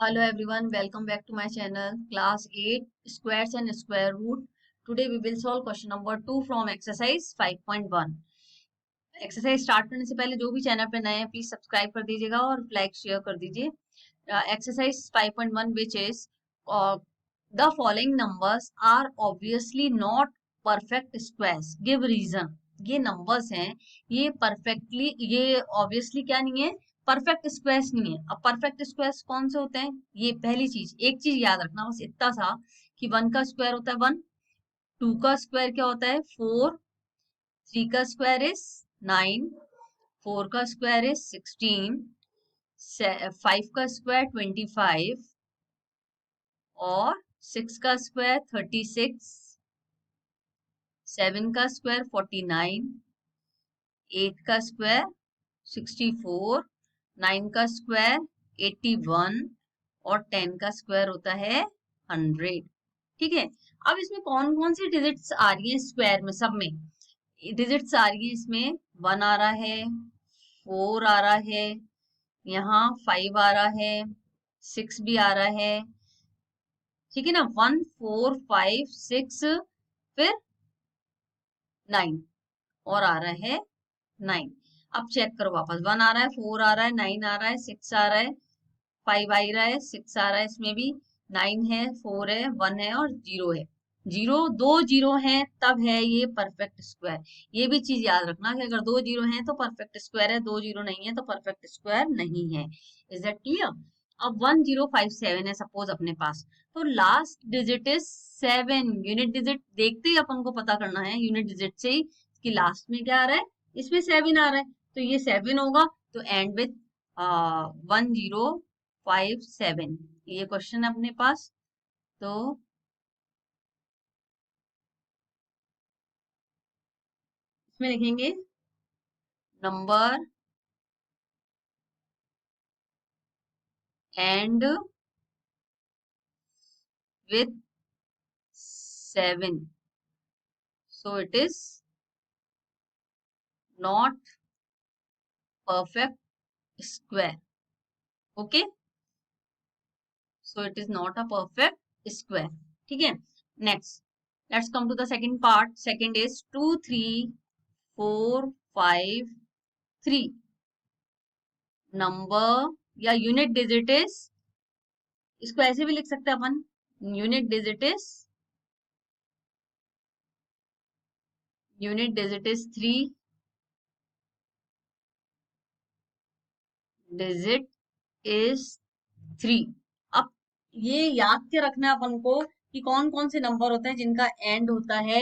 Hello everyone, welcome back to my channel class 8 squares and square root. Today we will solve question number 2 from exercise 5.1. Exercise start करने से पहले जो भी channel पे नए हैं प्लीज सब्सक्राइब कर दीजिएगा और लाइक शेयर कर दीजिए. Exercise 5.1 which is the following numbers are obviously not perfect squares. Give reason. ये नंबर्स हैं, ये परफेक्टली, ये ऑब्वियसली क्या नहीं है, परफेक्ट स्क्वायर्स नहीं है. अब परफेक्ट स्क्वायर्स कौन से होते हैं? ये पहली चीज, एक चीज याद रखना बस इतना सा कि 1 का स्क्वायर होता है 1, 2 का स्क्वायर क्या होता है 4, 3 का स्क्वायर इज 9, 4 का स्क्वायर इज 16, 5 का स्क्वायर 25 और 6 का स्क्वायर 36, 7 का स्क्वायर 49, 8 का स्क्वायर 64, 9 का स्क्वायर 81 और 10 का स्क्वायर होता है 100. ठीक है. अब इसमें कौन कौन सी डिजिट्स आ रही है स्क्वायर में? सब में डिजिट्स आ रही है. इसमें 1 आ रहा है, 4 आ रहा है, यहाँ 5 आ रहा है, 6 भी आ रहा है. ठीक है ना. 1, 4, 5, 6 फिर 9 और आ रहा है 9. अब चेक करो वापस. 1 आ रहा है, 4 आ रहा है, 9 आ रहा है, 6 आ रहा है, 5 आ रहा है, 6 आ रहा है, इसमें भी 9 है, 4 है, 1 है और 0 है. 0, 2 0 है तब है ये परफेक्ट स्क्वायर. ये भी चीज याद रखना कि अगर 2 0 है तो परफेक्ट स्क्वायर है, 2 0 नहीं है तो परफेक्ट स्क्वायर नहीं है. Is that clear? अब 1057 है सपोज अपने पास, तो last digit is 7. Unit digit देखते ही अपन को पता करना है यूनिट डिजिट से ही कि लास्ट में क्या आ रहा है. इसमें 7 आ रहा है तो ये 7 होगा. तो एंड विथ 1057. ये क्वेश्चन है अपने पास. तो इसमें लिखेंगे number and with 7, so it is not perfect square. Okay, so it is not a perfect square. ठीक है. Next, let's come to the second part. Second is 2 3 4 5 3. Number या यूनिट डिजिट इज, इसको ऐसे भी लिख सकते हैं अपन, unit digit is 3, digit is 3. अब ये याद के रखना है अपन को कि कौन कौन से नंबर होते हैं जिनका एंड होता है,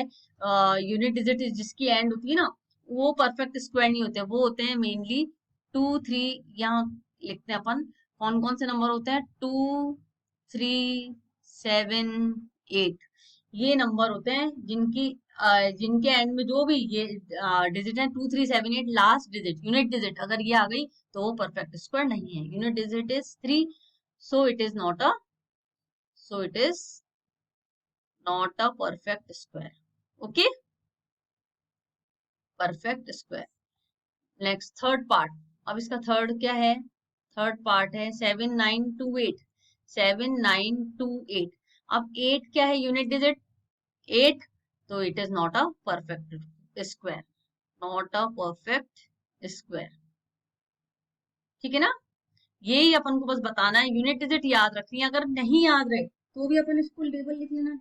यूनिट डिजिट जिसकी एंड होती है ना, वो परफेक्ट स्क्वायर नहीं होते. वो होते हैं मेनली 2 3. यहाँ लिखते हैं अपन कौन कौन से नंबर होते हैं. 2 3 7 8. ये नंबर होते हैं जिनके एंड में जो भी ये डिजिट है 2 3 7 8, लास्ट डिजिट यूनिट डिजिट अगर ये आ गई तो वो परफेक्ट स्क्वायर नहीं है. Unit digit is 3, so it is not a, so it is not a perfect square. Okay, perfect square. Next, third part. अब इसका थर्ड क्या है? थर्ड पार्ट है 7928. 7928. अब 8 क्या है यूनिट डिजिट? 8. तो it is not a perfect square. Not a perfect square. ठीक है ना. यही अपन को बस बताना है. यूनिट डिजिट याद रखनी है. अगर नहीं याद रहे तो भी अपन स्कूल टेबल लिख लेना.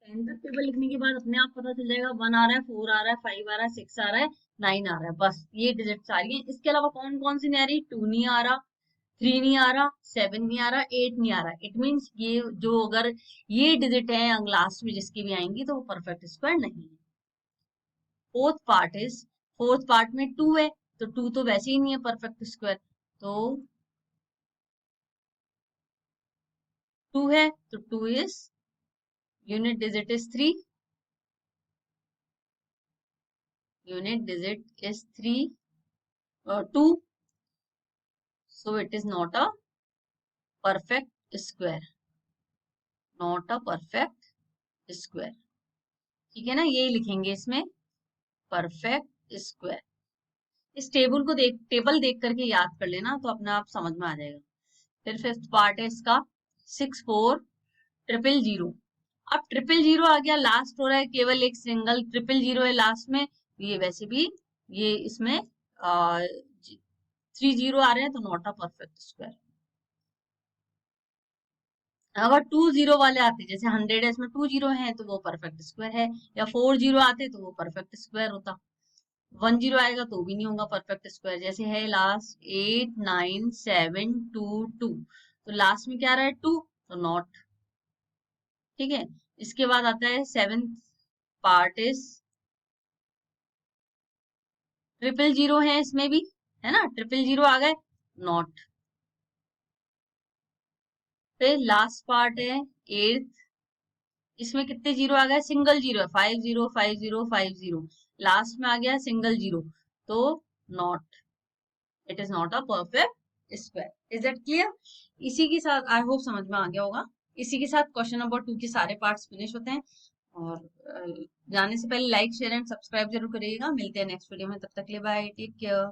10 तक टेबल लिखने के बाद अपने आप पता चल जाएगा. 1 आ रहा है, 4 आ रहा है, 5 आ रहा है, 6 आ रहा है, 9 आ रहा है. बस ये डिजिट्स आ रही है. इसके अलावा कौन कौन सी नहीं आ रही? 2 नहीं आ रहा, 3 नहीं आ रहा, 7 नहीं आ रहा, 8 नहीं आ रहा. इट मीन्स ये जो अगर ये डिजिट है लास्ट में जिसकी भी आएंगी तो वो परफेक्ट स्क्वायर नहीं है. फोर्थ पार्ट में 2 है तो 2 तो वैसे ही नहीं है परफेक्ट स्क्वायर. तो 2 है तो 2 is, unit digit is 3, unit digit is 3 2, so it is not a perfect square. Not a perfect square. ठीक है ना. यही लिखेंगे इसमें परफेक्ट स्क्वायर. इस टेबल को टेबल देख करके याद कर लेना तो अपने आप समझ में आ जाएगा. फिर फिफ्थ पार्ट है इसका 64,000। अब 000 आ गया, लास्ट हो रहा है, केवल एक सिंगल 000 है लास्ट में, ये वैसे भी ये इसमें 30 आ रहे हैं तो नॉट अ परफेक्ट स्क्वायर। अगर 20 वाले आते, जैसे 100 है इसमें 20 हैं तो वो परफेक्ट स्क्वायर है, या 40 आते तो वो परफेक्ट स्क्वायर होता। 10 आएगा तो भी नहीं होगा परफेक्ट स्क्वायर। जैसे है लास्ट 89722, तो लास्ट में क्या आ रहा है 2, तो नॉट। ठीक है, इसके बाद आता है सेवेंथ पार्ट इज 000 है इसमें भी, है ना, 000 आ गए, नॉट। फिर लास्ट पार्ट है एट्थ, इसमें कितने जीरो आ गए, सिंगल जीरो है, 505050, लास्ट में आ गया सिंगल जीरो, तो not, it is not a perfect square. Is that clear? इसी के साथ आई होप समझ में आ गया होगा। इसी के साथ क्वेश्चन नंबर 2 के सारे पार्ट्स फिनिश होते हैं। और जाने से पहले लाइक शेयर एंड सब्सक्राइब जरूर करिएगा। मिलते हैं नेक्स्ट वीडियो में, तब तक के लिए बाय, टेक केयर।